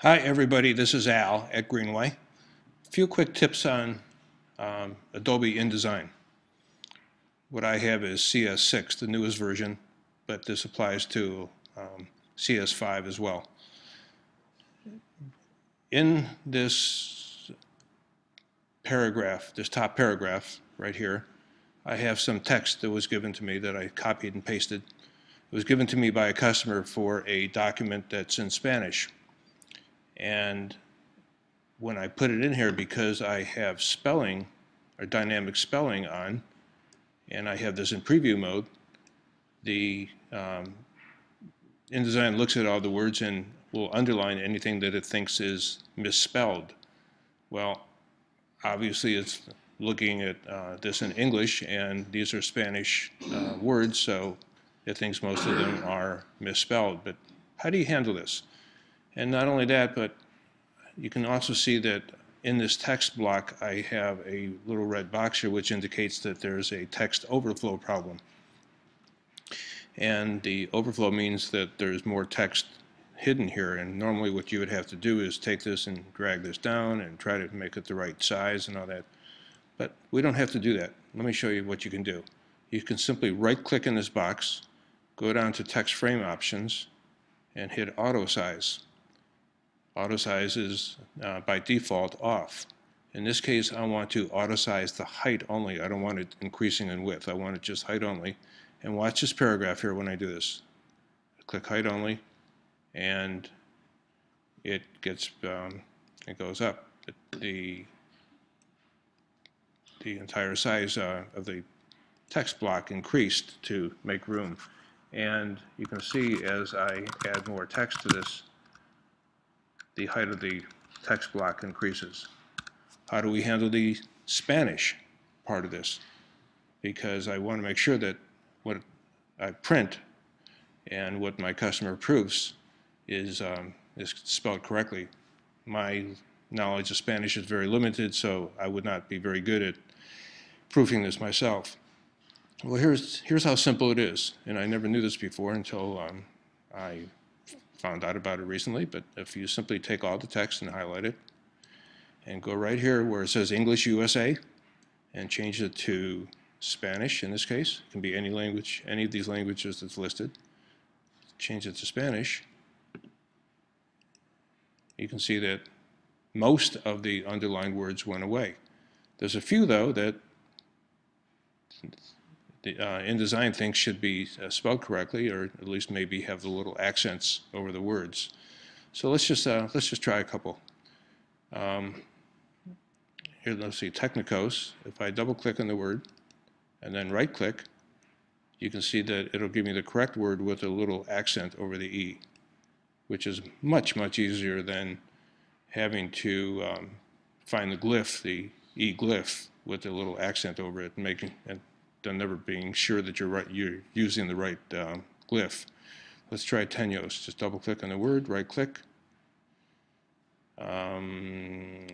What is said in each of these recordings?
Hi everybody, this is Al at Greenway. A few quick tips on Adobe InDesign. What I have is CS6, the newest version, but this applies to CS5 as well. In this paragraph, this top paragraph right here, I have some text that was given to me that I copied and pasted. It was given to me by a customer for a document that's in Spanish. And when I put it in here, because I have spelling or dynamic spelling on, and I have this in preview mode, the InDesign looks at all the words and will underline anything that it thinks is misspelled. Well, obviously it's looking at this in English, and these are Spanish words, so it thinks most of them are misspelled. But how do you handle this? And not only that, but you can also see that in this text block I have a little red box here which indicates that there's a text overflow problem. And the overflow means that there's more text hidden here, and normally what you would have to do is take this and drag this down and try to make it the right size and all that. But we don't have to do that. Let me show you what you can do. You can simply right click in this box, go down to text frame options, and hit auto size. Auto size is by default off. In this case, I want to auto size the height only. I don't want it increasing in width. I want it just height only. And watch this paragraph here when I do this. Click height only, and it gets it goes up. The entire size of the text block increased to make room. And you can see as I add more text to this, the height of the text block increases. How do we handle the Spanish part of this? Because I want to make sure that what I print and what my customer approves is spelled correctly. My knowledge of Spanish is very limited, so I would not be very good at proofing this myself. Well, here's how simple it is, and I never knew this before until I found out about it recently. But if you simply take all the text and highlight it and go right here where it says English USA and change it to Spanish, in this case, it can be any language, any of these languages that's listed. Change it to Spanish. You can see that most of the underlined words went away. There's a few, though, that InDesign thinks should be spelled correctly, or at least maybe have the little accents over the words. So let's just try a couple. Here, let's see, technicos. If I double click on the word and then right click, you can see that it'll give me the correct word with a little accent over the E, which is much easier than having to find the glyph, the E glyph, with a little accent over it, and then never being sure that you're using the right glyph. Let's try tenuos. Just double click on the word, right click. Don't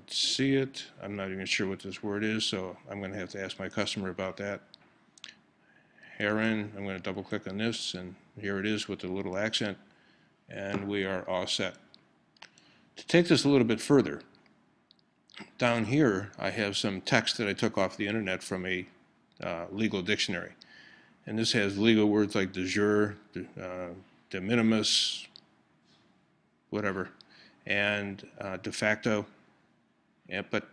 see it. I'm not even sure what this word is, so I'm going to have to ask my customer about that. Heron, I'm going to double click on this, and here it is with a little accent, and we are all set. To take this a little bit further, down here I have some text that I took off the internet from a legal dictionary, and this has legal words like de jure, de minimis, whatever, and de facto. But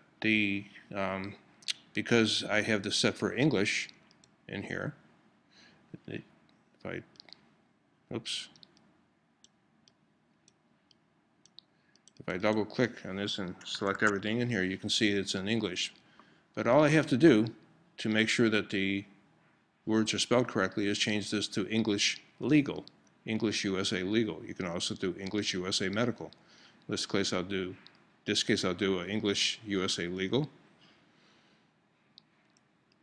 because I have this set for English in here, if I double click on this and select everything in here, you can see it's in English. But all I have to do to make sure that the words are spelled correctly is change this to English legal, English USA legal. You can also do English USA medical. In this case I'll do English USA legal,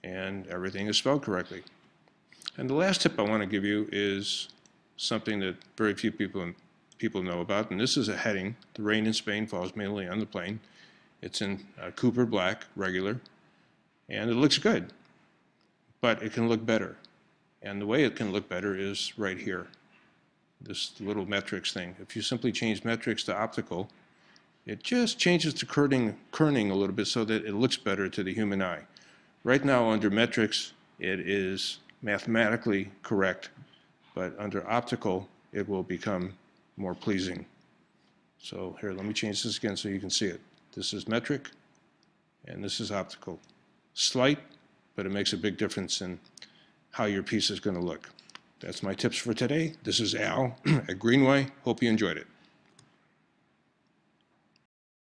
and everything is spelled correctly. And the last tip I want to give you is something that very few people know about, and this is a heading. The rain in Spain falls mainly on the plain. It's in Cooper Black, regular, and it looks good, but it can look better. And the way it can look better is right here. this little metrics thing. If you simply change metrics to optical, it just changes the kerning a little bit so that it looks better to the human eye. Right now under metrics, it is mathematically correct, but under optical, it will become more pleasing. So here, let me change this again so you can see it. This is metric, and this is optical. Slight, but it makes a big difference in how your piece is going to look. That's my tips for today. This is Al at Greenway. Hope you enjoyed it.